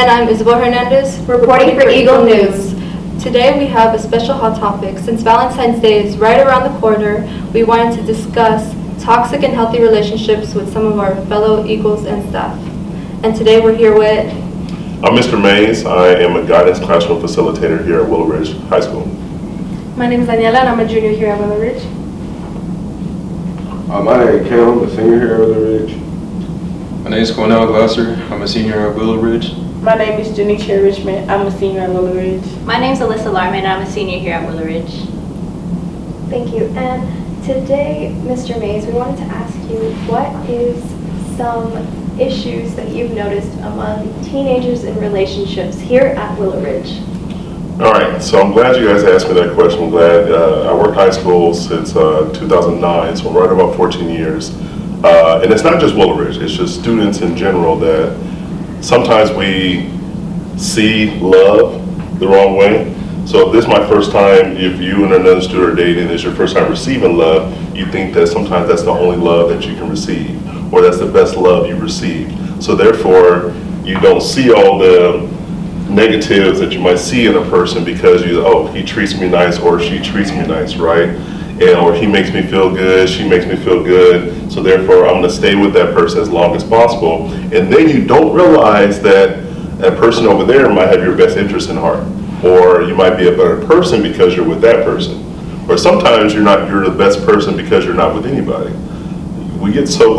And I'm Isabel Hernandez, reporting for Eagle News. Today we have a special hot topic. Since Valentine's Day is right around the corner, we wanted to discuss toxic and healthy relationships with some of our fellow Eagles and staff. And today we're here with... I'm Mr. Mays. I am a guidance classroom facilitator here at Willow Ridge High School. My name is Daniela and I'm a junior here at Willow Ridge. My name is Cam. I'm a senior here at Willow Ridge. My name is Cornell Glasser. I'm a senior at Willow Ridge. My name is Janicia Richmond. I'm a senior at Willow Ridge. My name is Alyssa Larman. I'm a senior here at Willow Ridge. Thank you. And today, Mr. Mays, we wanted to ask you, what is some issues that you've noticed among teenagers in relationships here at Willow Ridge? All right, so I'm glad you guys asked me that question. I'm glad. I worked high school since 2009, so right about 14 years. And it's not just Willow Ridge, it's just students in general that sometimes we see love the wrong way. So if this is my first time, if you and another student are dating, it's your first time receiving love, you think that sometimes that's the only love that you can receive, or that's the best love you've received. So therefore, you don't see all the negatives that you might see in a person because he treats me nice or she treats me nice, right? And or he makes me feel good, she makes me feel good, so therefore I'm gonna stay with that person as long as possible. And then you don't realize that that person over there might have your best interest in heart, or you might be a better person because you're with that person. Or sometimes you're the best person because you're not with anybody. We get so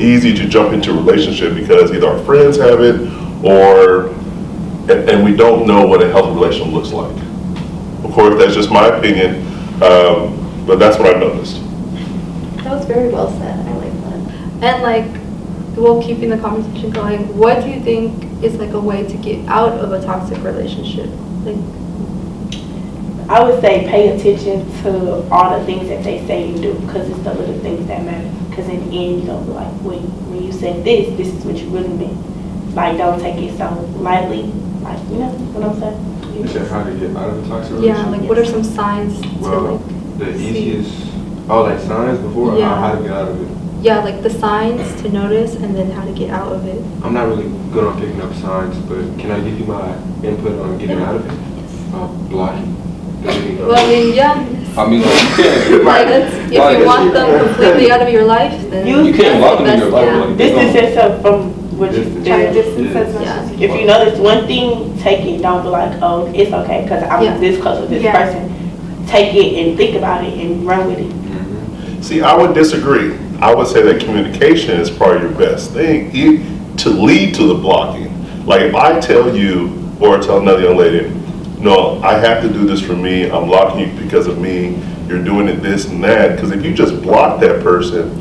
easy to jump into a relationship because either our friends have it and we don't know what a healthy relationship looks like. Of course, that's just my opinion, but that's what I've noticed. That was very well said. I like that. And keeping the conversation going, what do you think is a way to get out of a toxic relationship? I would say pay attention to all the things that they say and do, because it's the little things that matter. Because in the end, you're going to be like, when you said this is what you really meant. Don't take it so lightly. You know what I'm saying? You said how to get out of a toxic relationship? Yeah, what are some signs the easiest, signs before how to get out of it? Yeah, the signs to notice and then how to get out of it. I'm not really good on picking up signs, but can I give you my input on getting out of it? Blocking. Well, yeah. You can't. If you want them completely out of your life, then you can't block them in your life. Distance yourself from what you do. Distance as much as you If you notice one thing, take it. Don't be like, oh, it's okay because I'm this close with this person. Take it and think about it and run with it. Mm-hmm. See, I would disagree. I would say that communication is probably your best thing to lead to the blocking. If I tell you or tell another young lady, no, I have to do this for me, I'm blocking you because of me, you're doing it this and that, because if you just block that person,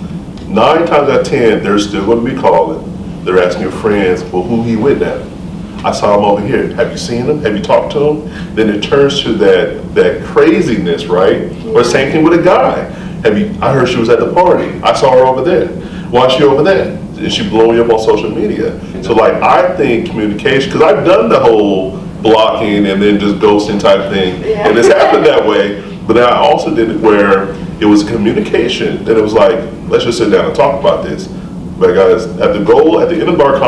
9 times out of 10, they're still going to be calling. They're asking your friends, well, who he with now? I saw him over here. Have you seen him? Have you talked to him? Then it turns to that craziness, right? Or same thing with a guy. I heard she was at the party. I saw her over there. Why is she over there? Is she blowing you up on social media? So I think communication, because I've done the whole blocking and then just ghosting type thing, and it's happened that way. But then I also did it where it was communication. Then it was let's just sit down and talk about this. But guys, at the end of our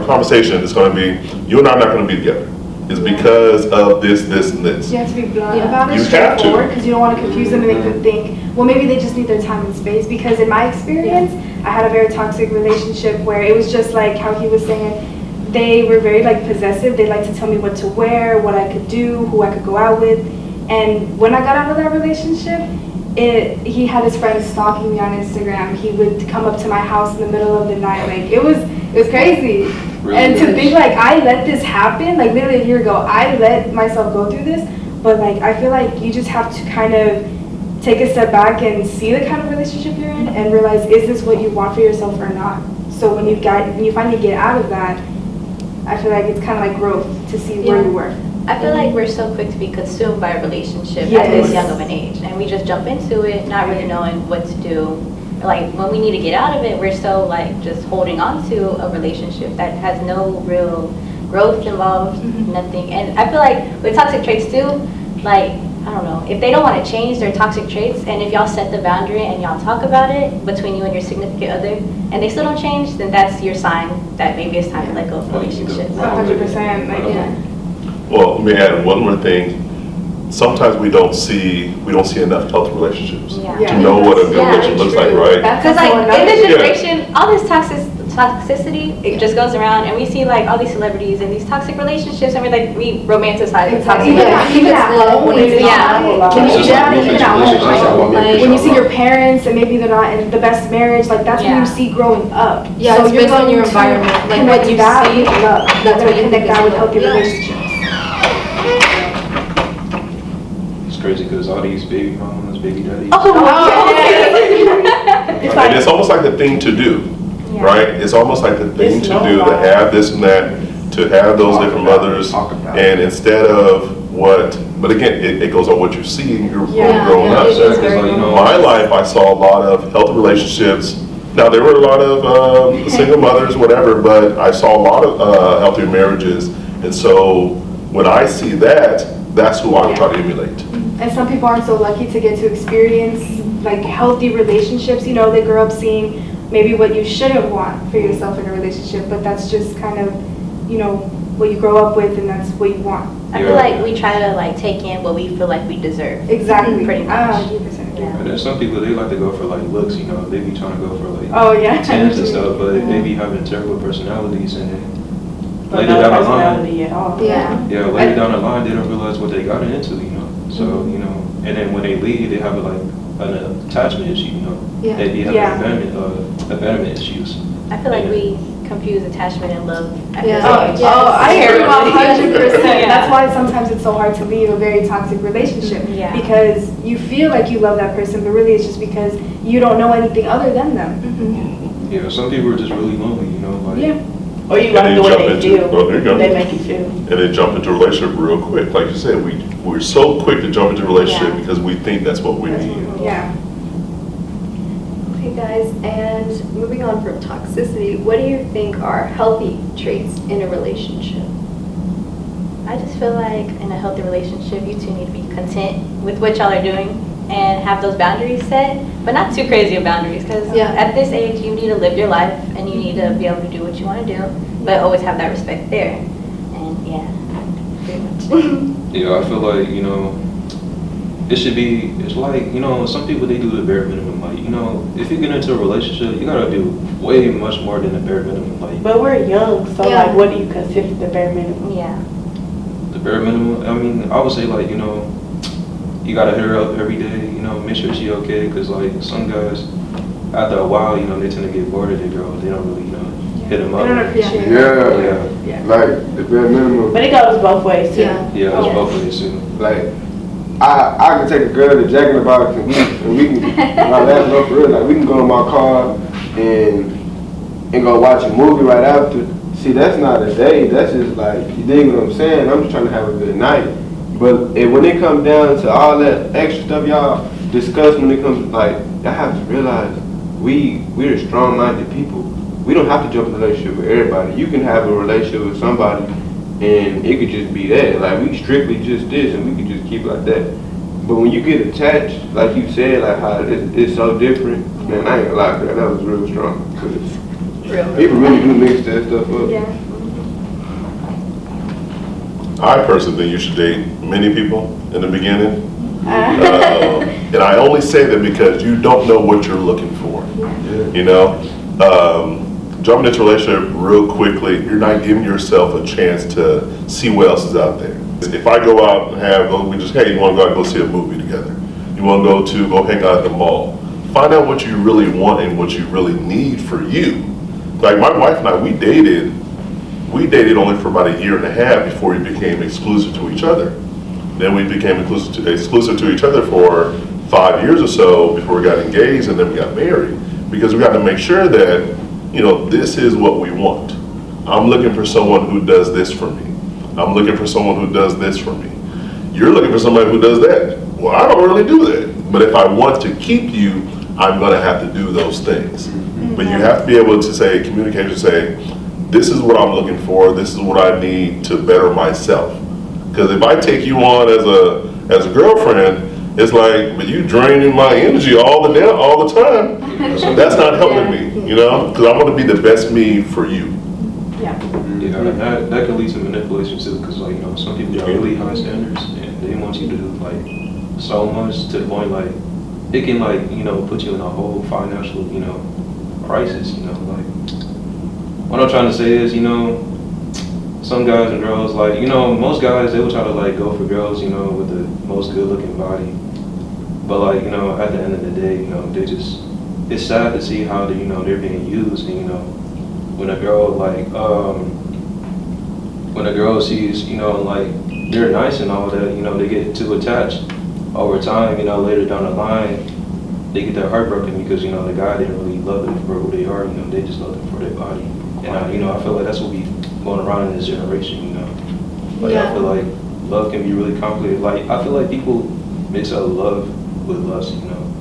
conversation is going to be, you and I are not going to be together. It's because of this, and this. You have to be blunt about it, You have to. straightforward, because you don't want to confuse them and make them think, well, maybe they just need their time and space. Because in my experience, I had a very toxic relationship where it was just like how he was saying, they were very possessive. They liked to tell me what to wear, what I could do, who I could go out with. And when I got out of that relationship, he had his friends stalking me on Instagram. He would come up to my house in the middle of the night. It was crazy. Really and to think I let this happen, literally a year ago, I let myself go through this. But I feel like you just have to kind of take a step back and see the kind of relationship you're in and realize, is this what you want for yourself or not? So when you finally get out of that, I feel like it's kind of like growth to see where you were. I feel like we're so quick to be consumed by a relationship Yes. at this young of an age, and we just jump into it not really knowing what to do. When we need to get out of it, we're so just holding on to a relationship that has no real growth involved, nothing. And I feel like with toxic traits too, I don't know, if they don't want to change their toxic traits, and if y'all set the boundary and y'all talk about it between you and your significant other, and they still don't change, then that's your sign that maybe it's time to let go of the relationship. 100%. Like, Yeah. Well, let me add one more thing. Sometimes we don't see enough healthy relationships Yeah. to know what a good Yeah, relationship looks like, right? Because like also in this another- generation, all this toxicity, it just goes around, and we see like all these celebrities and these toxic relationships, and we romanticize the toxic Even relationships. at home, when it's Yeah. not, when you, It's yeah, like even at home, like, when you see your parents and maybe they're not in the best marriage, like that's what Yeah. you see growing up. Yeah, so it's you're based on going your to environment, like connect what you that see, with love. that's You're what gonna you connect think that is with love. healthy Yeah. relationships. It's crazy because all these baby mamas, baby daddies. It's And it's almost like the thing to do, Yeah. right? It's almost like the thing It's to do, to normal. have this and that, to have those Talk different about it, mothers. talk about it. And instead of but again, it goes on what you see and you're Yeah, growing yeah, up. it is Because, very like, you know, My life, I saw a lot of healthy relationships. Now, there were a lot of single mothers, whatever, but I saw a lot of healthy marriages. And so when I see that, that's who I try to emulate. And some people aren't so lucky to get to experience like healthy relationships. You know, they grow up seeing maybe what you shouldn't want for yourself in a relationship, but that's just kind of, you know, what you grow up with and that's what you want. I feel like we try to like take in what we feel like we deserve. Exactly. Pretty much. 100% agree. Yeah. And then some people, they like to go for like looks, you know, they be trying to go for like Oh, yeah. 10s and stuff, but they be having terrible personalities, and then But later no down the line, personality at all. Yeah. yeah, later down the line, they don't realize what they got into, you know. So, you know, and then when they leave, they have like an attachment issue, you know. Yeah. They be having Yeah. abandonment issues. I feel like we confuse attachment and love. at Yeah. this Oh, age. I agree Terribly. 100%. Yeah. That's why sometimes it's so hard to leave a very toxic relationship. Yeah. Because you feel like you love that person, but really it's just because you don't know anything other than them. Yeah, some people are just really lonely, you know, like. Yeah. Or you And like then the way jump they into- feel. oh, there you go. They make you feel. And then jump into a relationship real quick. Like you said, we're so quick to jump into a relationship Yeah. because we think that's what we need. Yeah. Okay, guys, and moving on from toxicity, what do you think are healthy traits in a relationship? I just feel like in a healthy relationship, you two need to be content with what y'all are doing and have those boundaries set, but not too crazy of boundaries, because Yeah. at this age, you need to live your life and you need to be able to do what you want to do, but always have that respect there. And yeah, pretty much. Yeah, I feel like, you know, it's like, you know, some people, they do the bare minimum. Like, you know, if you get into a relationship, you gotta do way much more than the bare minimum. Like, But we're young, so Yeah. like, what do you consider the bare minimum? Yeah. the bare minimum, I mean, I would say, like, you know, you gotta hit her up every day, you know, make sure she okay, because, like, some guys, after a while, you know, they tend to get bored of their girl. They don't really, you know, hit them They up. don't appreciate it. Yeah, like the bare minimum. But it goes both ways too. Yeah. Yeah, it's Yeah. both ways, too. Like I can take a girl to Jack in the Box and we can like that's no for real. Like we can go in my car and go watch a movie right after. See, that's not a date. That's just like, you dig what I'm saying? I'm just trying to have a good night. But when it comes down to all that extra stuff y'all discuss, when it comes like, y'all have to realize we're strong-minded people. We don't have to jump in a relationship with everybody. You can have a relationship with somebody and it could just be that. Like, we strictly just this and we could just keep it like that. But when you get attached, like you said, like how it's so different, man, I ain't gonna lie, girl, that was real strong. 'Cause people really do mix that stuff up. Yeah. I personally think you should date many people in the beginning. Uh-huh. And I only say that because you don't know what you're looking for. Yeah. You know, jumping into a relationship real quickly, you're not giving yourself a chance to see what else is out there. If I go out and hey, you want to go out and go see a movie together? You want to go hang out at the mall? Find out what you really want and what you really need for you. Like my wife and I, we dated only for about a year and a half before we became exclusive to each other. Then we became exclusive to each other for 5 years or so before we got engaged, and then we got married. Because we got to make sure that, you know, this is what we want. I'm looking for someone who does this for me. I'm looking for someone who does this for me. You're looking for somebody who does that. Well, I don't really do that. But if I want to keep you, I'm going to have to do those things. But you have to be able to communicate, this is what I'm looking for, this is what I need to better myself. Because if I take you on As a girlfriend, it's like, but you draining my energy all the time. That's not helping me, you know, because I want to be the best me for you. Yeah. Yeah, and that can lead to manipulation too, because like, you know, some people have really high standards and they want you to do like so much to the point like it can like, you know, put you in a whole financial, you know, crisis, you know, like what I'm trying to say is, you know, some guys and girls, like, you know, most guys, they will try to like go for girls, you know, with the most good looking body. But like, you know, at the end of the day, you know, they just, it's sad to see how they, you know, they're being used. And, you know, when a girl like, when a girl sees, you know, like they're nice and all that, you know, they get too attached over time, you know, later down the line, they get their heart broken because, you know, the guy didn't really love them for who they are, you know, they just love them for their body. And, you know, I feel like that's what we going around in this generation, you know. Like, I feel like love can be really complicated. Like, I feel like people mix up love with lust, you know.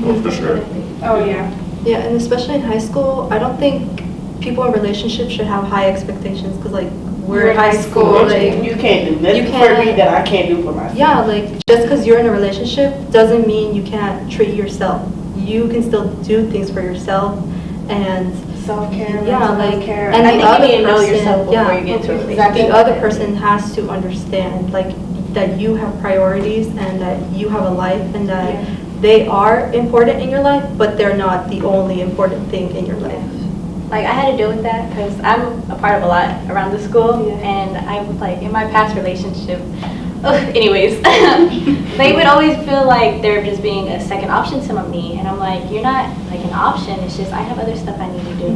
Oh, for sure. Oh, yeah. Yeah, and especially in high school, I don't think people in relationships should have high expectations because, like, we're in high school, like, You can't do nothing for me that I can't do for myself. yeah, like, just because you're in a relationship doesn't mean you can't treat yourself. You can still do things for yourself and Self-care, yeah, like, self-care. and I the think other you need to know person, yourself before yeah, you get into a relationship. the other person has to understand, like, that you have priorities and that you have a life and that they are important in your life, but they're not the only important thing in your life. Like, I had to deal with that because I'm a part of a lot around the school, Yeah. and I was like, in my past relationship, anyways, they would always feel like they're just being a second option to me, and I'm like, you're not like an option, it's just I have other stuff I need to do,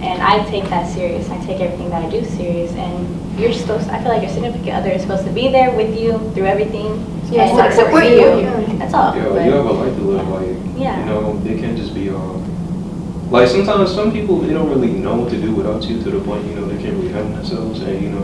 and I take that serious, I take everything that I do serious, and you're supposed to, I feel like your significant other is supposed to be there with you through everything, Yeah, and like, support you. you, Yeah. that's all. Yeah, But- you have a life to live, like, Yeah. you know, they can't just be like sometimes some people, they don't really know what to do without you to the point, you know, they can't really help themselves, and, you know,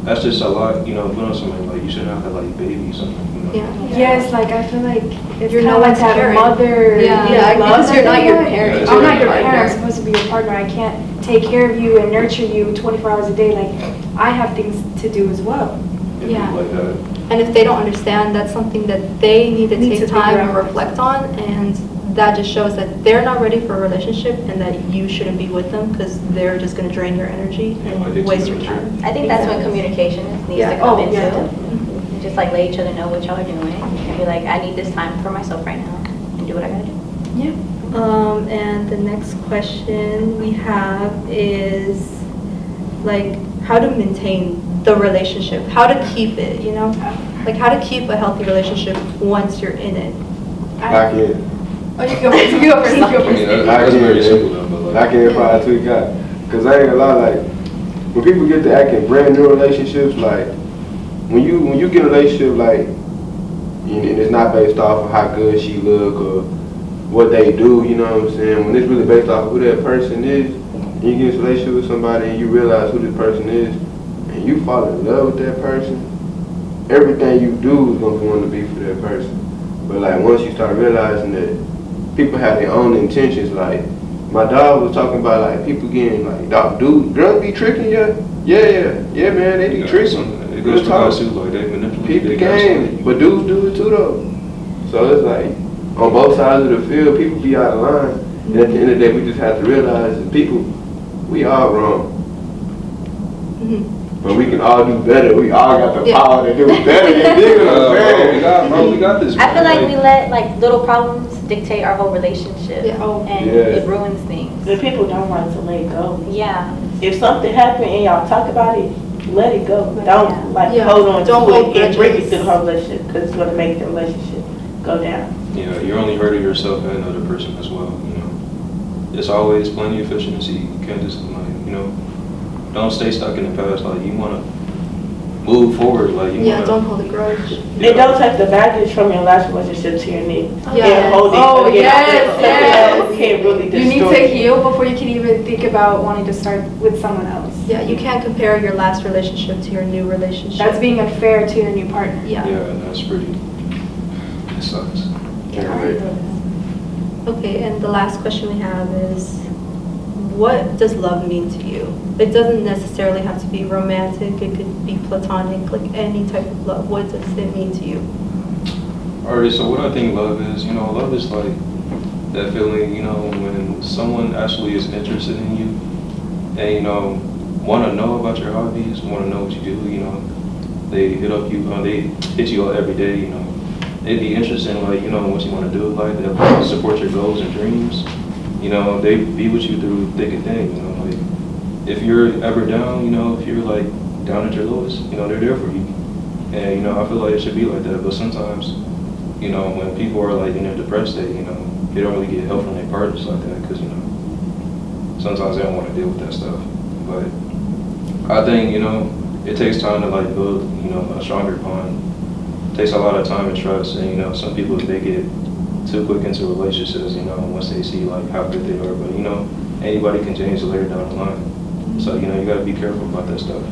that's just a lot, you know, put on somebody, like, you shouldn't have to, like, baby something, you know. Yeah. Yes, like I feel like it's You're kind no of like one's that parent. mother. Yeah, love because you're not that your they parent. get. I'm not your You're parent. I'm partner. supposed to be your partner. I can't take care of you and nurture you 24 hours a day. Like I have things to do as well. And Yeah. like that. And if they don't understand, that's something that they need to Need take to time figure and out. reflect on, and that just shows that they're not ready for a relationship and that you shouldn't be with them because they're just going to drain your energy Yeah, like they and waste too your immature. time. I think that's when communication needs Yeah. to come Oh, into. yeah. And just like let each other know what y'all are doing and be like, I need this time for myself right now and do what I gotta do. And the next question we have is like how to maintain the relationship, how to keep it, you know? Like how to keep a healthy relationship once you're in it. Lock in. Oh, you go first. You go first. You go I mean, first. that's very simple though, but Lock like, in probably tweak out. Cause I ain't gonna lie, like when people get to acting brand new relationships, like when you get a relationship, like and it's not based off of how good she look or what they do, you know what I'm saying? When it's really based off of who that person is, and you get in a relationship with somebody and you realize who this person is, and you fall in love with that person, everything you do is gonna want to be for that person. But like once you start realizing that people have their own intentions, like my dog was talking about like people getting like, dog, dude, girls be tricking you? Yeah, man, they be tricking. it goes to guys too, like they manipulate People their guys. game, but dudes do it too though. So it's like on both sides of the field, people be out of line. And at the end of the day, we just have to realize that people, we all wrong. But we can all do better. We all got the Yeah. power to do better. You dig what I'm saying? we got this. I feel like man. we let like little problems dictate our whole relationship Yeah. Oh, and Yeah. it ruins things. The people don't want to let go. Yeah. If something happened and y'all talk about it, let it go. Yeah. Don't like Yeah. hold on Don't to hold it and bring it grudges. to the whole relationship because it's going to make the relationship go down. Yeah, you're only hurting yourself and another person as well, you know. There's always plenty of fish in the sea. You can't just, like, you know, don't stay stuck in the past. Like, you want to move forward. Like, you Yeah, want don't hold a grudge. And don't take the baggage from your last relationship to your next. Yeah. And hold it. Oh, against yes, it. yes. You can't really You need destroy to it. heal before you can even think about wanting to start with someone else. Yeah, you can't compare your last relationship to your new relationship. That's being unfair to your new partner. Yeah. Yeah, that's pretty, it sucks. Can't wait. Okay, and the last question we have is, what does love mean to you? It doesn't necessarily have to be romantic. It could be platonic, like any type of love. What does it mean to you? Alright, so what I think love is, love is like that feeling, when someone actually is interested in you and, want to know about your hobbies, want to know what you do, they hit up you, they hit you up every day, they'd be interested in like, what you want to do in life, they'll support your goals and dreams, they be with you through thick and thin, like if you're ever down, if you're like down at your lowest, they're there for you. And, I feel like it should be like that, but sometimes, when people are like in their depressed state, they don't really get help from their partners like that because, sometimes they don't want to deal with that stuff. But I think, it takes time to like build, a stronger bond. It takes a lot of time and trust. And, some people, they get too quick into relationships, once they see like how good they are. But, anybody can change later down the line. So, you got to be careful about that stuff.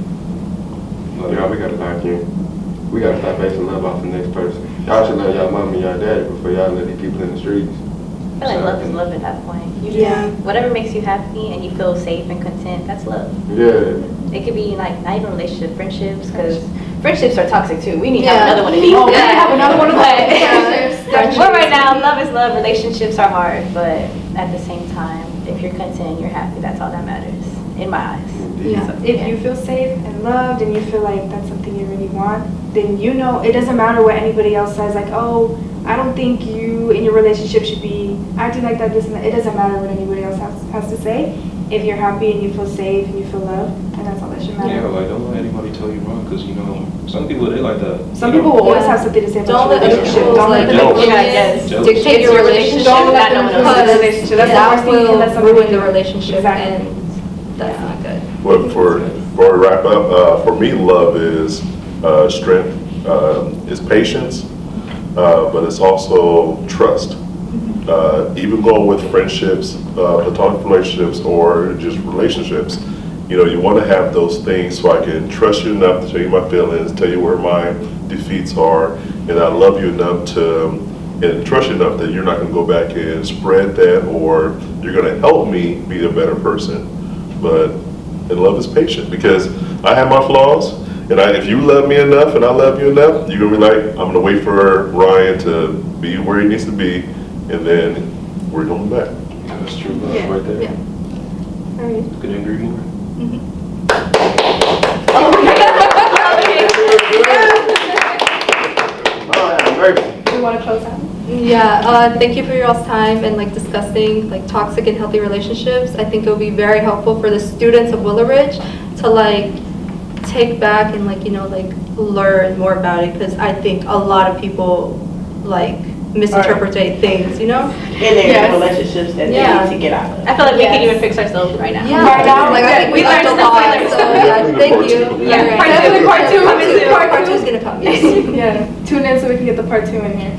But, Yeah, we gotta lock in. We gotta stop basing love off the next person. Y'all should love y'all mom and y'all daddy before y'all let these people in the streets. I feel like love is love at that point. Yeah. Whatever makes you happy and you feel safe and content, that's love. Yeah. It could be like not even relationship, friendships, because friendships are toxic too. We need to Yeah. have another one of these. Oh, we have another one of those. But well, right now, love is love. Relationships are hard, but at the same time, if you're content, you're happy. That's all that matters in my eyes. Yeah, if you feel safe and loved and you feel like that's something you really want, then it doesn't matter what anybody else says, like, oh, I don't think you in your relationship should be acting like that, this and that. It doesn't matter what anybody else has to say. If you're happy and you feel safe and you feel loved, and that's all that should matter. yeah, like don't let anybody tell you wrong because, some people, they like that. Some people will always have something to say Don't about let your other relationship. people's Don't let like them Jealous. Yes. Jealous. dictate your relationship. Don't let Not them no one influence else. the relationship. That's the That worst thing you can let will somebody ruin do. the relationship, Exactly. and that's not good. But before we wrap up, for me, love is strength, is patience, but it's also trust. Even going with friendships, platonic relationships, or just relationships, you want to have those things so I can trust you enough to tell you my feelings, tell you where my defeats are, and I love you enough and trust you enough that you're not going to go back and spread that, or you're going to help me be a better person. And love is patient because I have my flaws, and if you love me enough and I love you enough, you're going to be like, I'm going to wait for Ryan to be where he needs to be, and then we're going back. Yeah, that's true love Yeah, right there. yeah. All right. Couldn't agree more. Oh, Do you want to close out? Yeah, thank you for your all's time and like discussing like toxic and healthy relationships. I think it would be very helpful for the students of Willow Ridge to like take back and like learn more about it, because I think a lot of people like misinterpret things, In their Yes. relationships that Yeah. they need to get out of. I feel like we Yes. can even fix ourselves right now. Yeah, Right now, like I think we learned a lot. So yeah, thank you. Yeah, All right. part two. Definitely part two. Part two. Part Part two. two is gonna come. Yes. Yeah, tune in so we can get the part 2 in here.